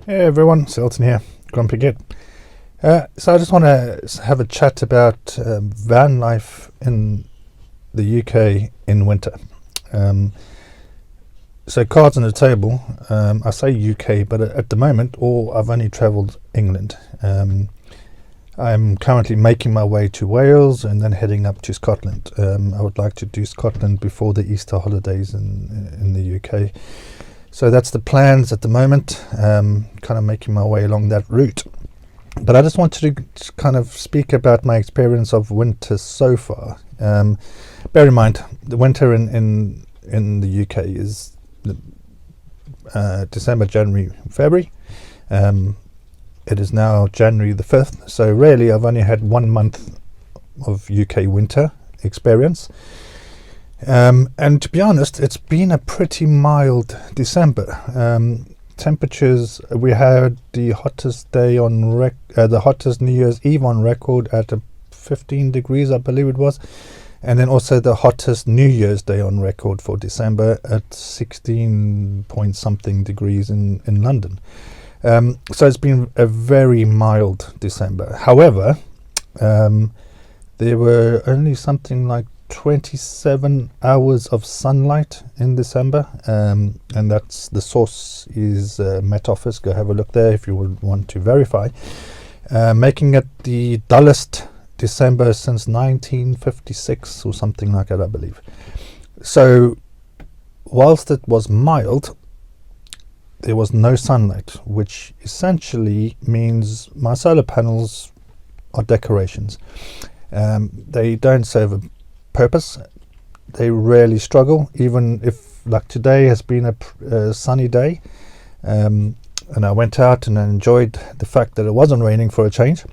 Hey everyone, Selton here, Grumpy Git. So I just want to have a chat about van life in the UK in winter. So cards on the table, I say UK, but at the moment I've only travelled England. I'm currently making my way to Wales and then heading up to Scotland. I would like to do Scotland before the Easter holidays in the UK. So that's the plans at the moment, kind of making my way along that route. But I just wanted to kind of speak about my experience of winter so far. Bear in mind, the winter in the UK is December, January, February. It is now January the 5th, so really I've only had 1 month of UK winter experience. And to be honest, it's been a pretty mild December. Temperatures, we had the hottest day on the hottest New Year's Eve on record at 15 degrees, I believe it was, and then also the hottest New Year's Day on record for December at 16 point something degrees in London. So it's been a very mild December. However, there were only something like 27 hours of sunlight in December, and that's the source is Met Office. Go have a look there if you would want to verify, making it the dullest December since 1956 or something like that, I believe. So whilst it was mild, there was no sunlight, which essentially means my solar panels are decorations. They don't serve a purpose. They rarely struggle, even if, like today has been a sunny day, and I went out and I enjoyed the fact that it wasn't raining for a change.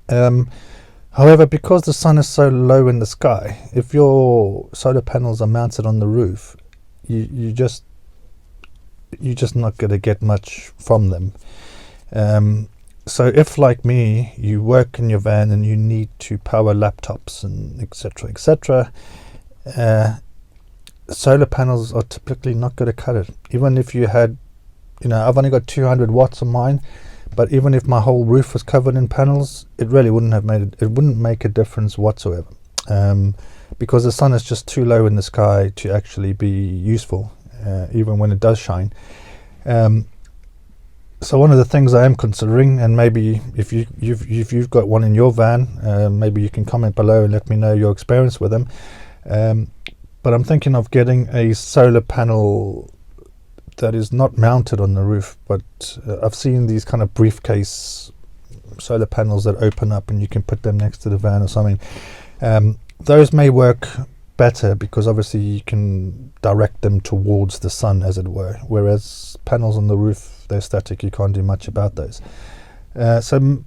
However, because the sun is so low in the sky, if your solar panels are mounted on the roof, you're just not going to get much from them. So if, like me, you work in your van and you need to power laptops and etc., solar panels are typically not going to cut it. Even if you had, I've only got 200 watts on mine, but even if my whole roof was covered in panels, it really wouldn't make a difference whatsoever, because the sun is just too low in the sky to actually be useful, even when it does shine. So one of the things I am considering, and maybe if you've got one in your van, maybe you can comment below and let me know your experience with them. But I'm thinking of getting a solar panel that is not mounted on the roof, but I've seen these kind of briefcase solar panels that open up and you can put them next to the van or something. Those may work better because obviously you can direct them towards the sun, as it were, whereas panels on the roof, they're static, you can't do much about those. So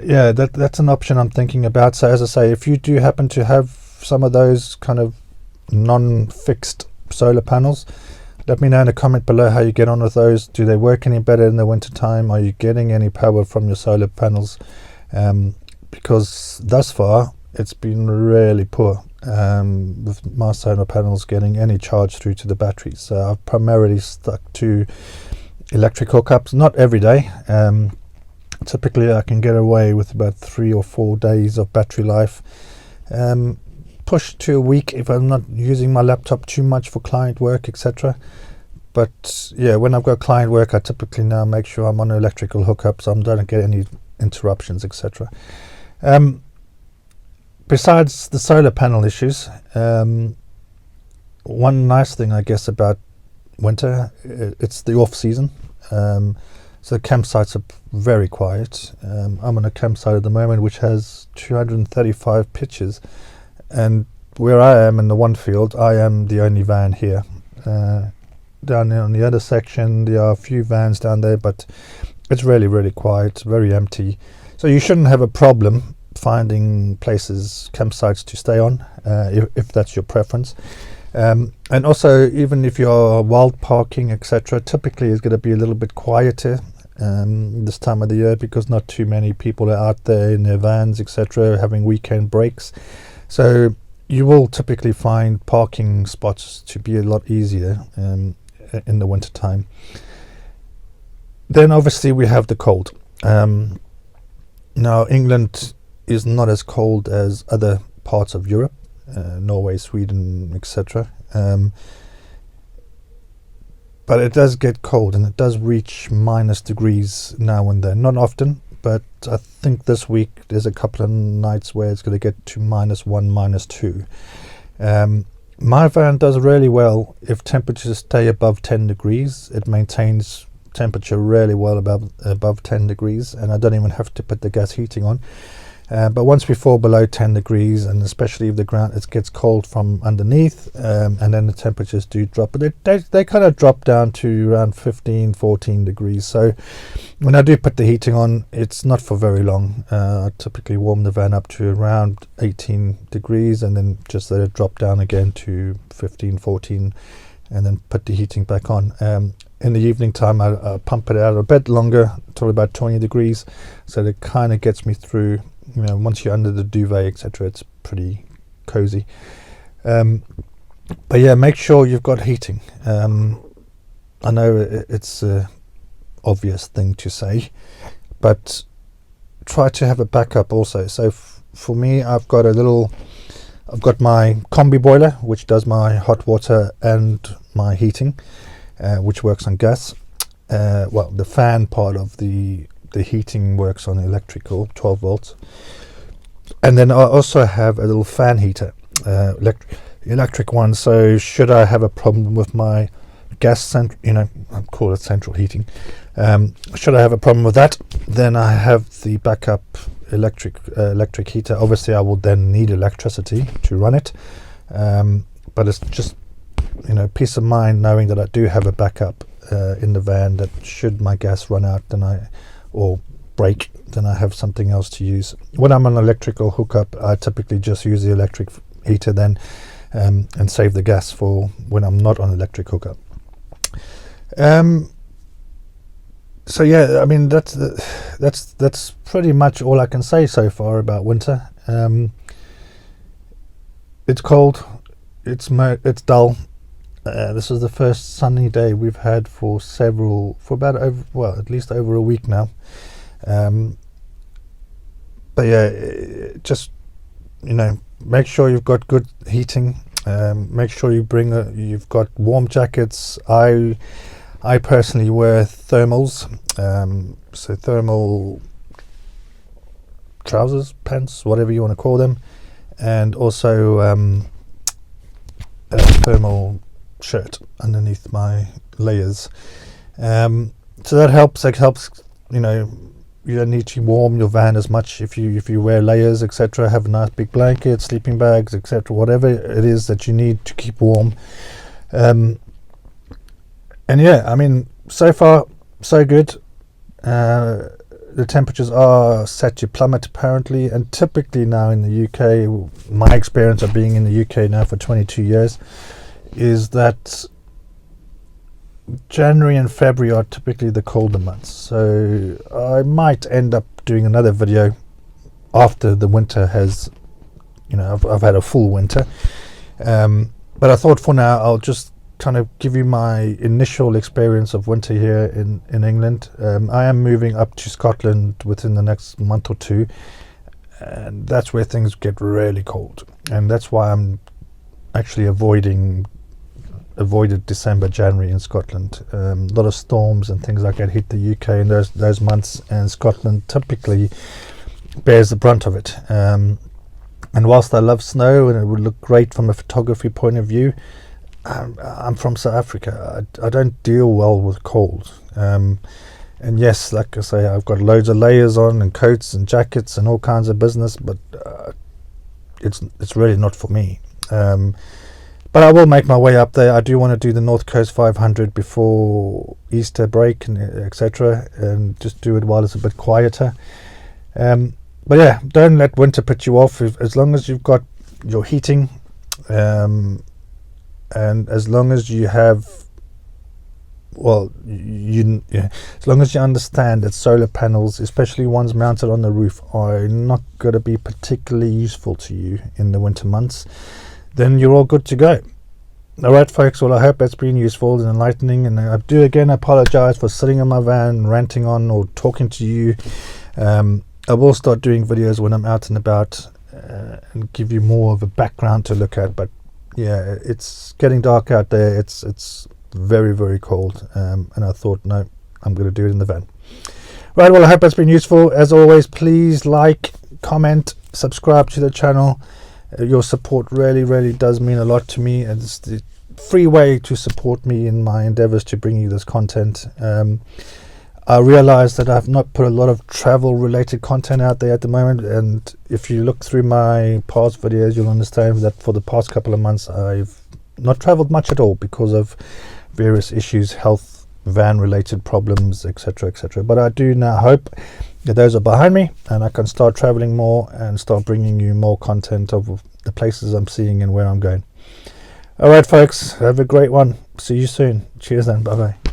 yeah, that's an option I'm thinking about. So as I say, if you do happen to have some of those kind of non-fixed solar panels, let me know in a comment below how you get on with those. Do they work any better in the winter time? Are you getting any power from your solar panels? Because thus far it's been really poor, with my solar panels getting any charge through to the batteries. So I've primarily stuck to electric hookups, not every day. Typically I can get away with about 3 or 4 days of battery life, push to a week if I'm not using my laptop too much for client work, etc. But yeah, when I've got client work, I typically now make sure I'm on electrical hookups, so I don't get any interruptions, etc. Besides the solar panel issues, one nice thing I guess about winter, it's the off season, so campsites are very quiet. I'm on a campsite at the moment which has 235 pitches, and where I am in the one field, I am the only van here. Down there on the other section there are a few vans down there, but it's really quiet, very empty, so you shouldn't have a problem finding places, campsites to stay on, if that's your preference. And also, even if you're wild parking, etc., typically it's going to be a little bit quieter this time of the year because not too many people are out there in their vans, etc., having weekend breaks. So you will typically find parking spots to be a lot easier in the winter time. Then obviously we have the cold. Now England is not as cold as other parts of Europe, Norway, Sweden, etc. But it does get cold, and it does reach -degrees now and then. Not often, but I think this week there's a couple of nights where it's going to get to -1, -2. My van does really well if temperatures stay above 10 degrees. It maintains temperature really well above 10 degrees, and I don't even have to put the gas heating on. But once we fall below 10 degrees, and especially if the ground it gets cold from underneath, and then the temperatures do drop, but they kind of drop down to around 15-14 degrees. So when I do put the heating on, it's not for very long. I typically warm the van up to around 18 degrees and then just let it drop down again to 15-14, and then put the heating back on. In the evening time, I pump it out a bit longer till about 20 degrees, so that kind of gets me through. Once you're under the duvet, etc., it's pretty cozy. But yeah, make sure you've got heating. I know it's a obvious thing to say, but try to have a backup also. So for me, I've got my combi boiler, which does my hot water and my heating, which works on gas. Well, the fan part of the heating works on electrical, 12 volts. And then I also have a little fan heater, electric one. So should I have a problem with my gas I call it central heating. Should I have a problem with that, then I have the backup electric heater. Obviously I will then need electricity to run it, but it's just peace of mind knowing that I do have a backup in the van, that should my gas run out or break, then I have something else to use. When I'm on electrical hookup, I typically just use the electric heater then, and save the gas for when I'm not on electric hookup. So yeah, I mean that's pretty much all I can say so far about winter. It's cold, it's dull. This is the first sunny day we've had for at least over a week now. But yeah, just make sure you've got good heating. Make sure you've got warm jackets. I personally wear thermals, so thermal trousers, pants, whatever you want to call them, and also a thermal shirt underneath my layers. So that helps. You don't need to warm your van as much if you wear layers, etc. Have a nice big blanket, sleeping bags, etc. Whatever it is that you need to keep warm. And yeah, I mean, so far so good. The temperatures are set to plummet apparently, and typically now in the UK, my experience of being in the UK now for 22 years is that January and February are typically the colder months. So I might end up doing another video after the winter has, I've had a full winter. But I thought for now I'll just kind of give you my initial experience of winter here in England. I am moving up to Scotland within the next month or two, and that's where things get really cold, and that's why I'm actually avoided December, January in Scotland. A lot of storms and things like that hit the UK in those months, and Scotland typically bears the brunt of it. And whilst I love snow and it would look great from a photography point of view, I'm from South Africa. I don't deal well with cold. And yes, like I say, I've got loads of layers on and coats and jackets and all kinds of business, but it's really not for me. But I will make my way up there. I do want to do the North Coast 500 before Easter break and etc., and just do it while it's a bit quieter. But yeah, don't let winter put you off. As long as you've got your heating, and as long as you have, as long as you understand that solar panels, especially ones mounted on the roof, are not going to be particularly useful to you in the winter months, then you're all good to go. Alright folks, well I hope that's been useful and enlightening, and I do again apologize for sitting in my van ranting on or talking to you. I will start doing videos when I'm out and about and give you more of a background to look at, but yeah, it's getting dark out there. It's very, very cold, and I thought, no, I'm going to do it in the van. Right, well I hope that's been useful. As always, please like, comment, subscribe to the channel. Your support really does mean a lot to me, and it's the free way to support me in my endeavors to bring you this content. I realize that I've not put a lot of travel related content out there at the moment, and if you look through my past videos you'll understand that for the past couple of months I've not traveled much at all because of various issues, health, van related problems, etc. But I do now hope that those are behind me and I can start traveling more and start bringing you more content of the places I'm seeing and where I'm going. Alright folks, have a great one. See you soon. Cheers then. Bye bye.